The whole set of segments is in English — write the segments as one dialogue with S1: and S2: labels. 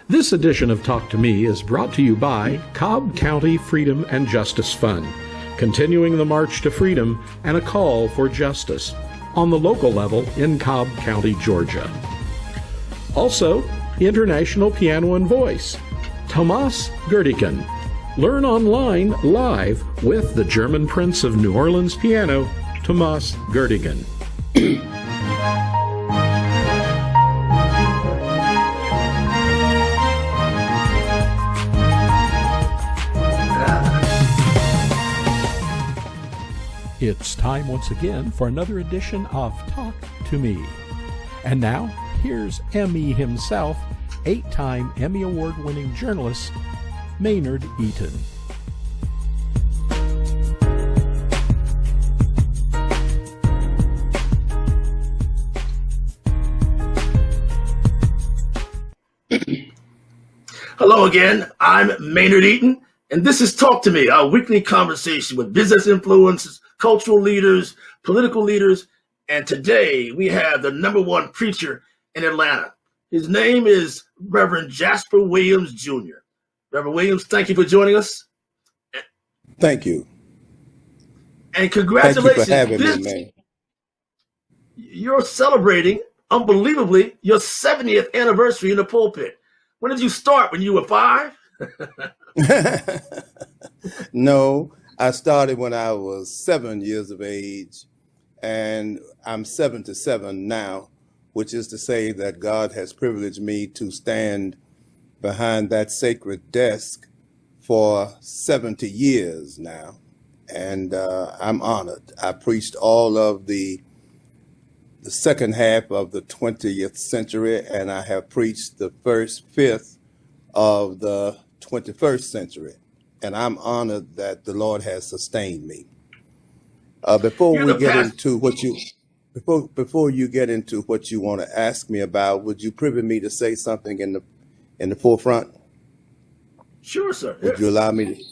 S1: This edition of Talk to Me is brought to you by Cobb County Freedom and Justice Fund, continuing the march to freedom and a call for justice on the local level in Cobb County, Georgia. Also, International Piano and Voice, Tomas Gerdiken. Learn online live with the German Prince of New Orleans piano, Tomas Gerdiken. It's time once again for another edition of Talk to Me. And now, here's Emmy himself, 8-time Emmy Award-winning journalist, Maynard Eaton.
S2: Hello again, I'm Maynard Eaton, and this is Talk to Me, our weekly conversation with business influencers, cultural leaders, political leaders, and today we have the number one preacher in Atlanta. His name is Reverend Jasper Williams, Jr. Reverend Williams, thank you for joining us.
S3: Thank you.
S2: And congratulations.
S3: Thank you for having me, man.
S2: You're celebrating, unbelievably, your 70th anniversary in the pulpit. When did you start? When you were 5?
S3: No, I started when I was 7 years of age, and I'm 77 now, which is to say that God has privileged me to stand behind that sacred desk for 70 years now, and I'm honored. I preached all of the second half of the 20th century, and I have preached the first fifth of the 21st century, and I'm honored that the Lord has sustained me. Before you get into what you want to ask me about, would you privy me to say something in the forefront?
S2: Sure, sir.
S3: Would you allow me to?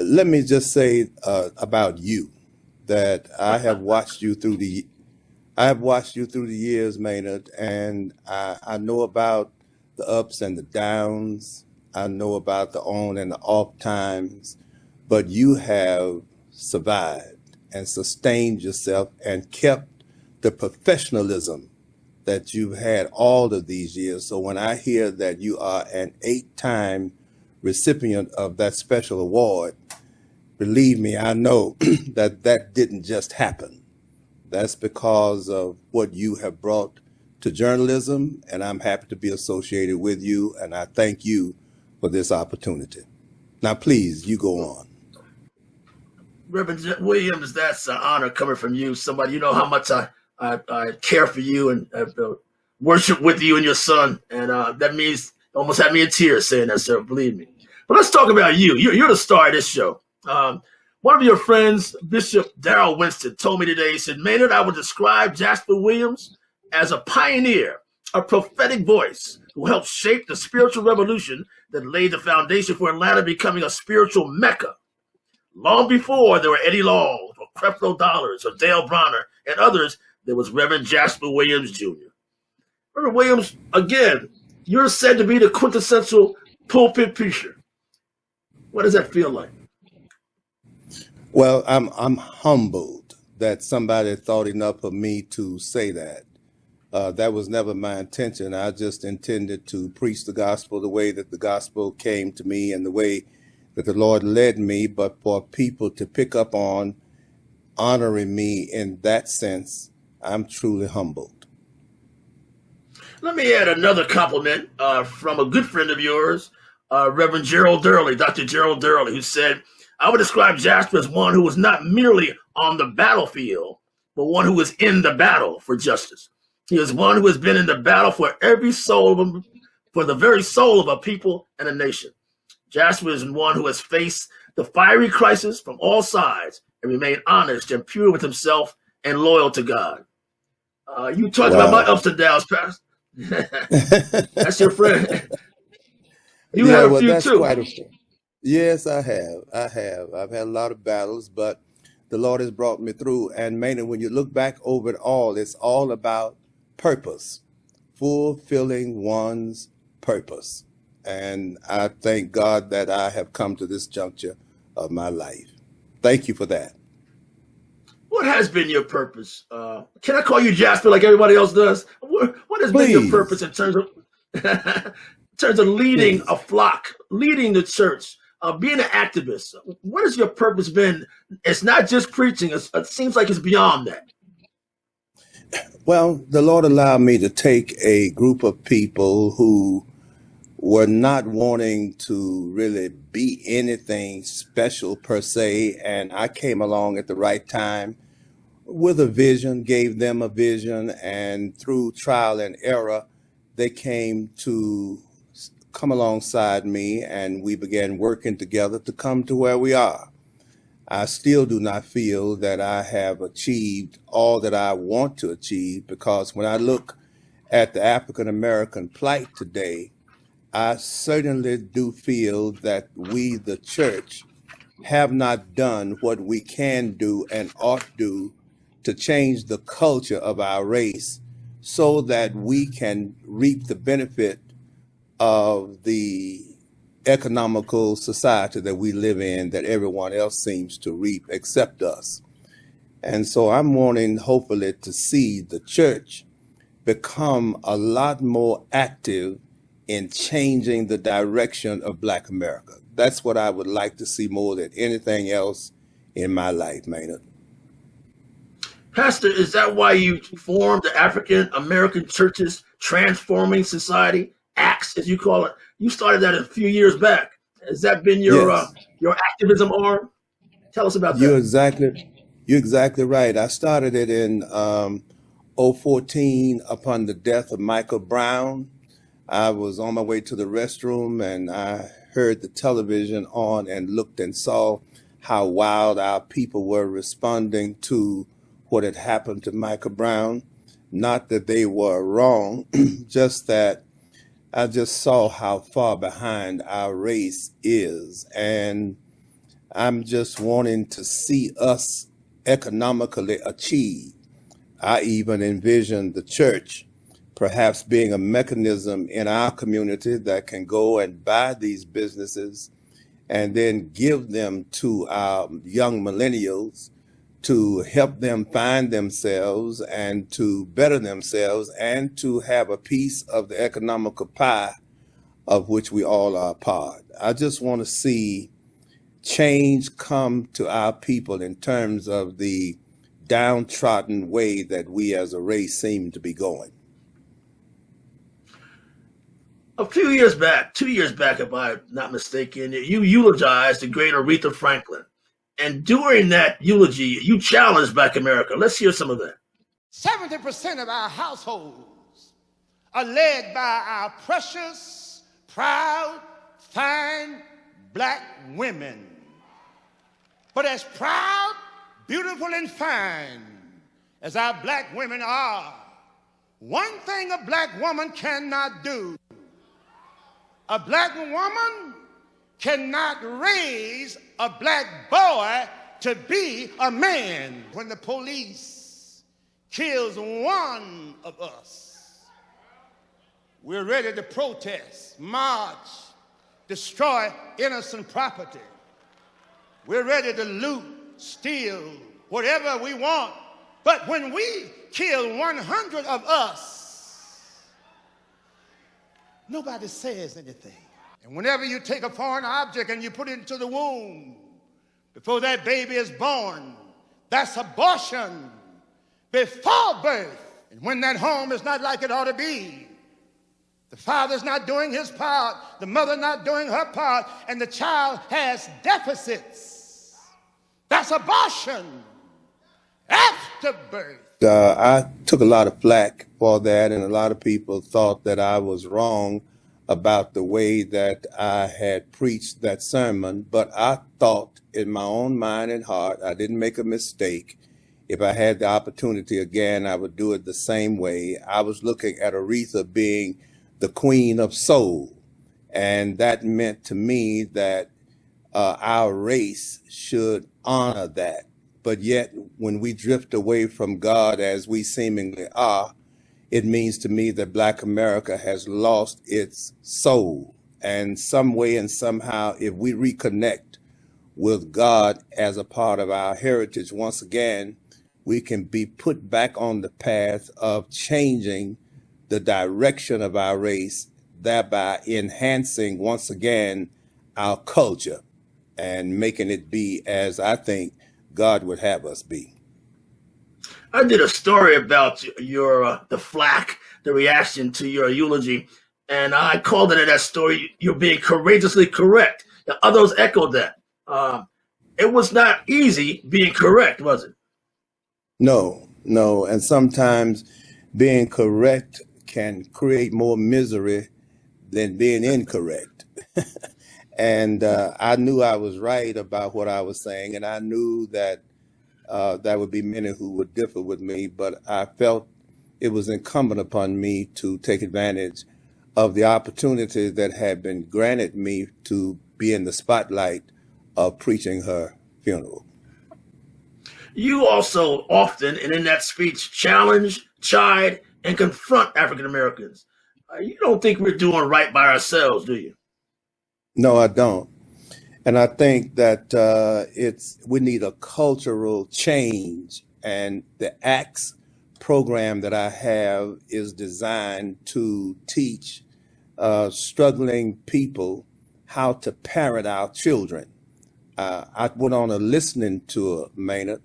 S3: Let me just say about you that I have watched you through the years, Maynard, and I know about the ups and the downs. I know about the on and the off times, but you have survived and sustained yourself and kept the professionalism that you've had all of these years. So when I hear that you are an 8-time recipient of that special award, believe me, I know that didn't just happen. That's because of what you have brought to journalism, and I'm happy to be associated with you, and I thank you for this opportunity. Now, please, you go on.
S2: Reverend Williams, that's an honor coming from you. Somebody, you know how much I care for you and worship with you and your son, and that means almost had me in tears saying that, sir, believe me. But let's talk about you. You're the star of this show. One of your friends, Bishop Darrell Winston, told me today, he said, Maynard, I would describe Jasper Williams as a pioneer, a prophetic voice who helped shape the spiritual revolution that laid the foundation for Atlanta becoming a spiritual mecca. Long before there were Eddie Long or Creflo Dollars or Dale Bronner and others, there was Reverend Jasper Williams, Jr. Reverend Williams, again, you're said to be the quintessential pulpit preacher. What does that feel like?
S3: Well, I'm humbled that somebody thought enough of me to say that. That was never my intention. I just intended to preach the gospel the way that the gospel came to me and the way that the Lord led me, but for people to pick up on honoring me in that sense, I'm truly humbled.
S2: Let me add another compliment from a good friend of yours, Reverend Gerald Durley, Dr. Gerald Durley, who said, I would describe Jasper as one who was not merely on the battlefield, but one who was in the battle for justice. He is one who has been in the battle for every soul of them, for the very soul of a people and a nation. Jasper is one who has faced the fiery crisis from all sides and remained honest and pure with himself and loyal to God. You talked about my ups and downs, Pastor. That's your friend. You had a few too.
S3: Yes, I have. I've had a lot of battles, but the Lord has brought me through. And mainly when you look back over it all, it's all about purpose, fulfilling one's purpose. And I thank God that I have come to this juncture of my life. Thank you for that.
S2: What has been your purpose? Can I call you Jasper like everybody else does? What has been your purpose
S3: Please,
S2: in terms of in terms of leading
S3: please.
S2: a flock, leading the church, being an activist? What has your purpose been? It's not just preaching. It seems like it's beyond that.
S3: Well, the Lord allowed me to take a group of people who were not wanting to really be anything special per se, and I came along at the right time with a vision, gave them a vision, and through trial and error, they came to come alongside me, and we began working together to come to where we are. I still do not feel that I have achieved all that I want to achieve, because when I look at the African American plight today, I certainly do feel that we, the church, have not done what we can do and ought do to change the culture of our race so that we can reap the benefit of the economical society that we live in, that everyone else seems to reap except us. And so I'm wanting, hopefully, to see the church become a lot more active in changing the direction of Black America. That's what I would like to see more than anything else in my life, Maynard.
S2: Pastor, is that why you formed the African American Churches Transforming Society, ACTS, as you call it? You started that a few years back. Has that been your
S3: Yes,
S2: activism arm? Tell us about
S3: you're
S2: that.
S3: exactly right. I started it in 014 upon the death of Michael Brown. I was on my way to the restroom and I heard the television on and looked and saw how wild our people were responding to what had happened to Michael Brown. Not that they were wrong, just that I just saw how far behind our race is. And I'm just wanting to see us economically achieve. I even envision the church perhaps being a mechanism in our community that can go and buy these businesses and then give them to our young millennials to help them find themselves and to better themselves and to have a piece of the economical pie of which we all are a part. I just want to see change come to our people in terms of the downtrodden way that we as a race seem to be going.
S2: A few years back, 2 years back, if I'm not mistaken, you eulogized the great Aretha Franklin. And during that eulogy, you challenged Black America. Let's hear some of that.
S4: 70% of our households are led by our precious, proud, fine Black women. But as proud, beautiful, and fine as our Black women are, one thing a Black woman cannot do. A Black woman cannot raise a Black boy to be a man. When the police kills one of us, we're ready to protest, march, destroy innocent property. We're ready to loot, steal, whatever we want. But when we kill 100 of us, nobody says anything. And whenever you take a foreign object and you put it into the womb before that baby is born, that's abortion before birth. And when that home is not like it ought to be, the father's not doing his part, the mother not doing her part, and the child has deficits, that's abortion after birth.
S3: I took a lot of flack for that, and a lot of people thought that I was wrong about the way that I had preached that sermon. But I thought in my own mind and heart, I didn't make a mistake. If I had the opportunity again, I would do it the same way. I was looking at Aretha being the queen of soul. And that meant to me that our race should honor that. But yet, when we drift away from God, as we seemingly are, it means to me that Black America has lost its soul. And some way and somehow, if we reconnect with God as a part of our heritage, once again, we can be put back on the path of changing the direction of our race, thereby enhancing once again our culture and making it be as I think God would have us be.
S2: I did a story about your the flack, the reaction to your eulogy, and I called it in that story, "You're being courageously correct." The others echoed that. It was not easy being correct, was it?
S3: No, no. And sometimes being correct can create more misery than being incorrect. And I knew I was right about what I was saying, and I knew that there would be many who would differ with me, but I felt it was incumbent upon me to take advantage of the opportunity that had been granted me to be in the spotlight of preaching her funeral.
S2: You also often, and in that speech, challenge, chide, and confront African Americans. You don't think we're doing right by ourselves, do you?
S3: No, I don't. And I think that we need a cultural change, and the ACTS program that I have is designed to teach struggling people how to parent our children. I went on a listening tour, Maynard,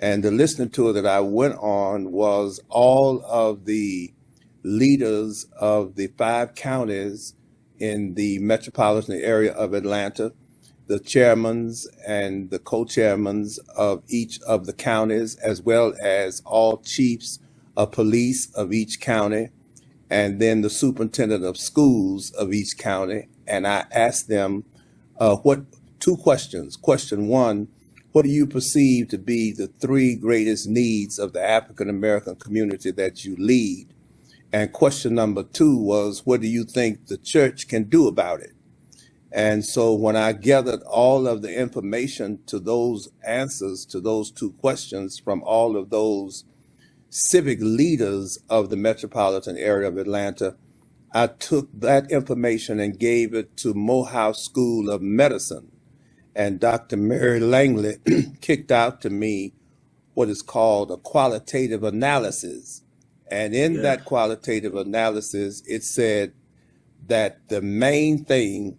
S3: and the listening tour that I went on was all of the leaders of the 5 counties in the metropolitan area of Atlanta, the chairmans and the co-chairmans of each of the counties, as well as all chiefs of police of each county, and then the superintendent of schools of each county. And I asked them two questions. Question one, what do you perceive to be the 3 greatest needs of the African American community that you lead? And question number 2 was, what do you think the church can do about it? And so when I gathered all of the information to those answers to those 2 questions from all of those civic leaders of the metropolitan area of Atlanta, I took that information and gave it to Morehouse School of Medicine. And Dr. Mary Langley kicked out to me what is called a qualitative analysis. And in that qualitative analysis, it said that the main thing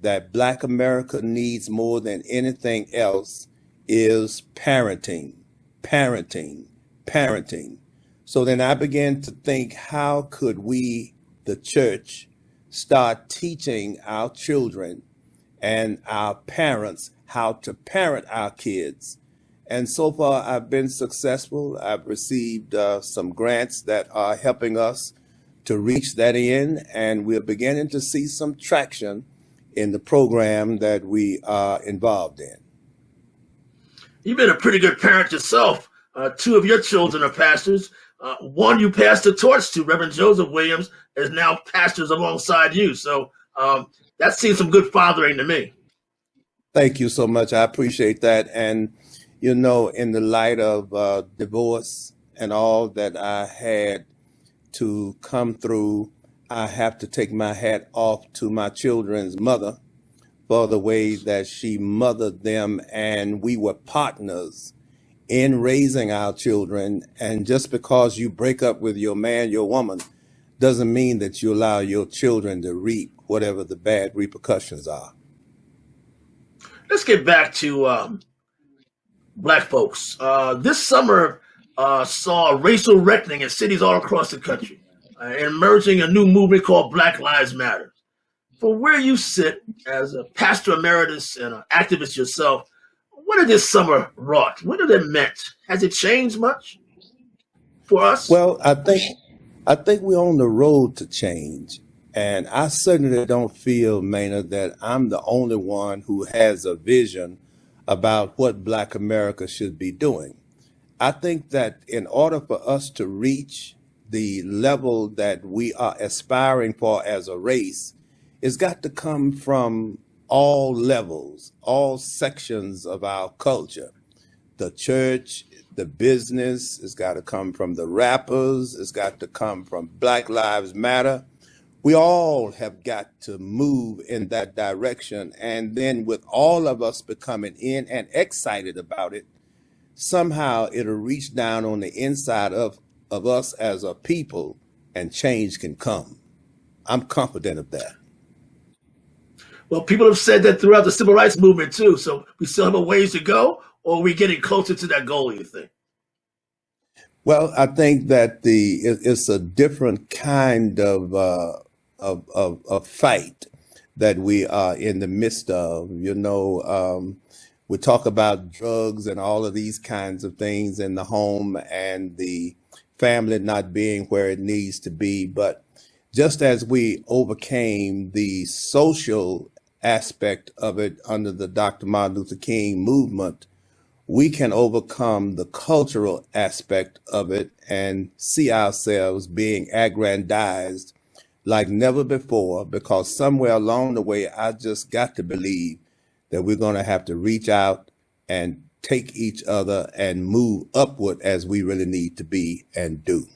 S3: that Black America needs more than anything else is parenting, parenting, parenting. So then I began to think, how could we, the church, start teaching our children and our parents how to parent our kids? And so far, I've been successful. I've received some grants that are helping us to reach that end, and we're beginning to see some traction in the program that we are involved in.
S2: You've been a pretty good parent yourself. 2 of your children are pastors. One you passed the torch to, Reverend Joseph Williams, is now pastors alongside you. So that seems some good fathering to me.
S3: Thank you so much. I appreciate that. And, you know, in the light of divorce and all that I had to come through, I have to take my hat off to my children's mother for the way that she mothered them, and we were partners in raising our children. And just because you break up with your man, your woman, doesn't mean that you allow your children to reap whatever the bad repercussions are.
S2: Let's get back to Black folks. This summer saw a racial reckoning in cities all across the country, emerging a new movement called Black Lives Matter. For where you sit as a pastor emeritus and an activist yourself, what did this summer wrought? What did it meant? Has it changed much for us?
S3: Well, I think we're on the road to change. And I certainly don't feel, Maynard, that I'm the only one who has a vision about what Black America should be doing. I think that in order for us to reach the level that we are aspiring for as a race, it's got to come from all levels, all sections of our culture. The church, the business, it's got to come from the rappers, it's got to come from Black Lives Matter. We all have got to move in that direction. And then with all of us becoming in and excited about it, somehow it'll reach down on the inside of us as a people and change can come. I'm confident of that.
S2: Well, people have said that throughout the civil rights movement too. So we still have a ways to go, or are we getting closer to that goal, you think?
S3: Well, I think that it's a different kind of fight that we are in the midst of. We talk about drugs and all of these kinds of things in the home and the family not being where it needs to be. But just as we overcame the social aspect of it under the Dr. Martin Luther King movement, we can overcome the cultural aspect of it and see ourselves being aggrandized like never before, because somewhere along the way, I just got to believe that we're going to have to reach out and take each other and move upward as we really need to be and do.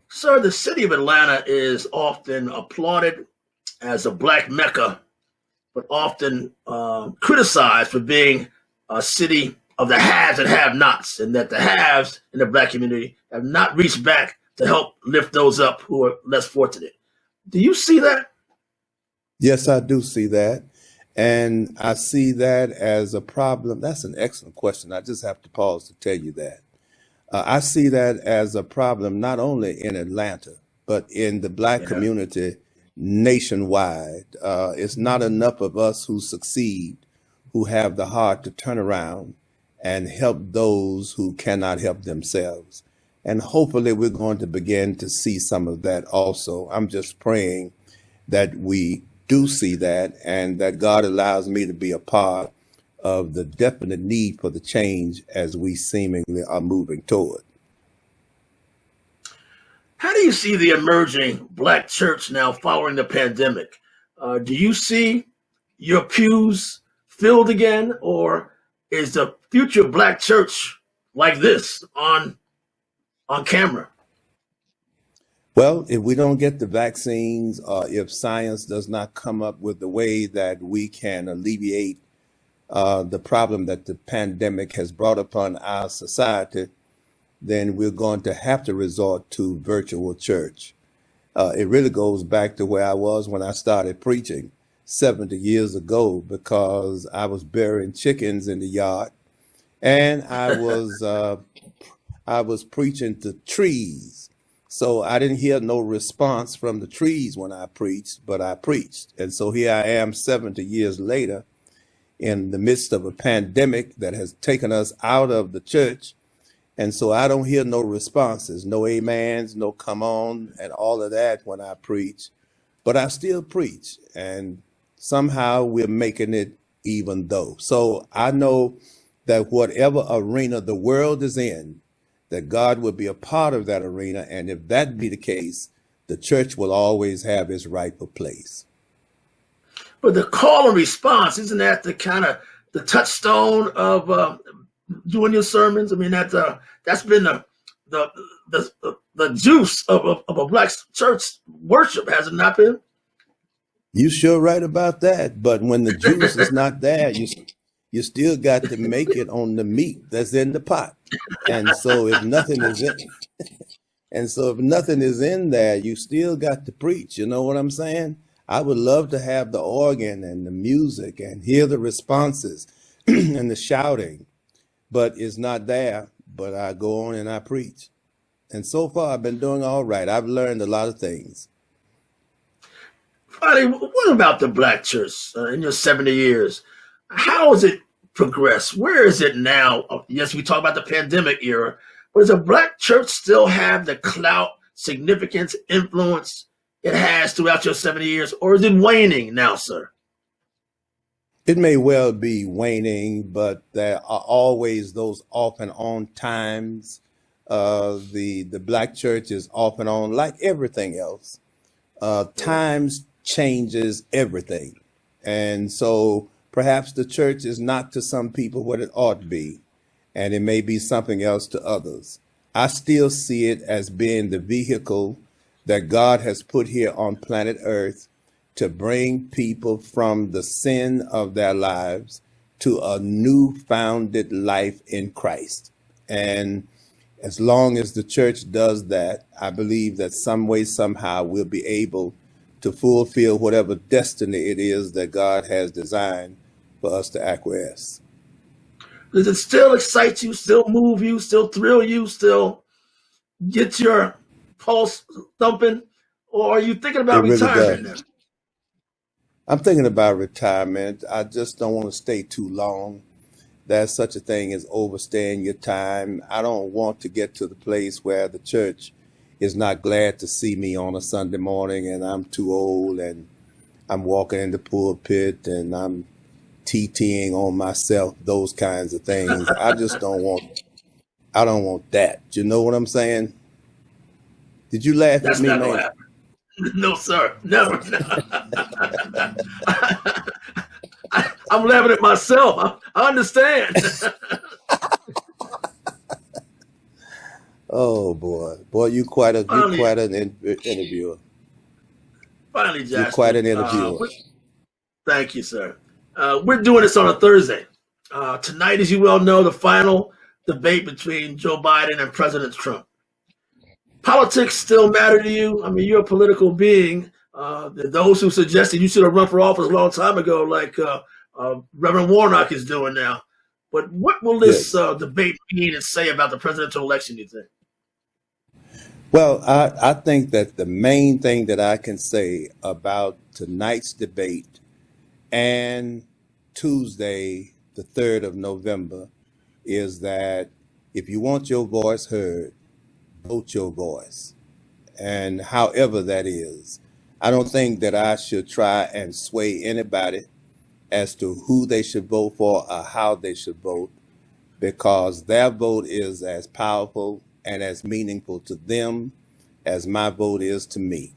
S2: Sir, the city of Atlanta is often applauded as a black Mecca, but often criticized for being a city of the haves and have-nots, and that the haves in the black community have not reached back to help lift those up who are less fortunate. Do you see that?
S3: Yes, I do see that. And I see that as a problem. That's an excellent question. I just have to pause to tell you that. I see that as a problem, not only in Atlanta, but in the black community nationwide. It's not enough of us who succeed, who have the heart to turn around and help those who cannot help themselves. And hopefully we're going to begin to see some of that also. I'm just praying that we do see that and that God allows me to be a part of the definite need for the change as we seemingly are moving toward.
S2: How do you see the emerging black church now following the pandemic? Do you see your pews filled again, or is the future black church like this on camera?
S3: Well, if we don't get the vaccines, or if science does not come up with the way that we can alleviate the problem that the pandemic has brought upon our society, then we're going to have to resort to virtual church. It really goes back to where I was when I started preaching 70 years ago, because I was burying chickens in the yard, and I was preaching to trees. So I didn't hear no response from the trees when I preached, but I preached. And so here I am 70 years later in the midst of a pandemic that has taken us out of the church. And so I don't hear no responses, no amens, no come on, and all of that when I preach. But I still preach, and somehow we're making it even though. So I know that whatever arena the world is in, that God will be a part of that arena. And if that be the case, the church will always have its rightful place.
S2: But the call and response, isn't that the kind of the touchstone of doing your sermons? I mean, that's been the juice of a black church worship, has it not been?
S3: You sure right about that. But when the juice is not there, you still got to make it on the meat that's in the pot. And so if nothing is in there, you still got to preach. You know what I'm saying? I would love to have the organ and the music and hear the responses and the shouting, but it's not there. But I go on and I preach. And so far I've been doing all right. I've learned a lot of things.
S2: Friday, what about the black church in your 70 years? How has it progressed? Where is it now? Yes, we talk about the pandemic era, but does the black church still have the clout, significance, influence it has throughout your 70 years, or is it waning now, sir?
S3: It may well be waning, but there are always those off and on times. The black church is off and on like everything else. Times changes everything. And so perhaps the church is not to some people what it ought to be, and it may be something else to others. I still see it as being the vehicle that God has put here on planet Earth to bring people from the sin of their lives to a new founded life in Christ. And as long as the church does that, I believe that some way, somehow, we'll be able to fulfill whatever destiny it is that God has designed for us to acquiesce.
S2: Does it still excite you, still move you, still thrill you, still get your pulse thumping? Or are you thinking about
S3: It really
S2: retirement
S3: does.
S2: now?
S3: I'm thinking about retirement. I just don't want to stay too long. There's such a thing as overstaying your time. I don't want to get to the place where the church is not glad to see me on a Sunday morning and I'm too old and I'm walking in the pulpit and I'm TTing on myself, those kinds of things. I don't want that. You know what I'm saying? Did you laugh
S2: That's
S3: at me,
S2: not going to
S3: man?
S2: happen. No, sir. Never. I'm laughing at myself. I understand.
S3: Oh boy, you quite an interviewer.
S2: Finally, Jasper.
S3: You're quite an interviewer.
S2: Thank you, sir. We're doing this on a Thursday. Tonight, as you well know, the final debate between Joe Biden and President Trump. Politics still matter to you? I mean, you're a political being. Those who suggested you should have run for office a long time ago, like Reverend Warnock is doing now. But what will this debate mean and say about the presidential election, you think?
S3: Well, I think that the main thing that I can say about tonight's debate and Tuesday, the 3rd of November, is that if you want your voice heard, vote your voice. And however that is, I don't think that I should try and sway anybody as to who they should vote for or how they should vote, because their vote is as powerful and as meaningful to them as my vote is to me.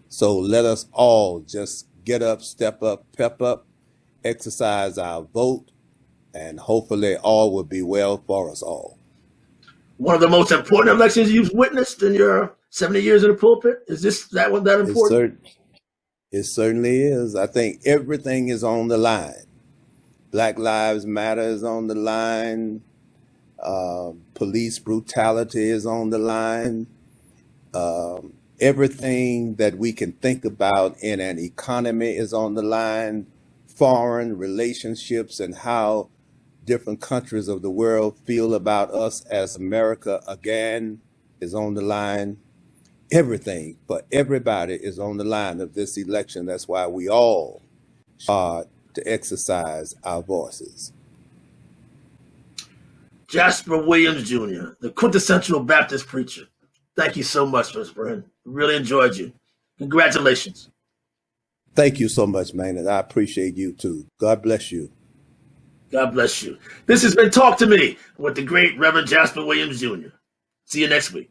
S3: So let us all just get up, step up, pep up, exercise our vote, and hopefully all will be well for us all.
S2: One of the most important elections you've witnessed in your 70 years in the pulpit? Is that one that important?
S3: It certainly is. I think everything is on the line. Black Lives Matter is on the line. Police brutality is on the line. Everything that we can think about in an economy is on the line. Foreign relationships and how different countries of the world feel about us as America again is on the line. Everything for everybody is on the line of this election. That's why we all are to exercise our voices.
S2: Jasper Williams Jr., the quintessential Baptist preacher. Thank you so much, Mr. Brennan. Really enjoyed you. Congratulations.
S3: Thank you so much, man, and I appreciate you too. God bless you.
S2: God bless you. This has been Talk to Me with the great Reverend Jasper Williams Jr. See you next week.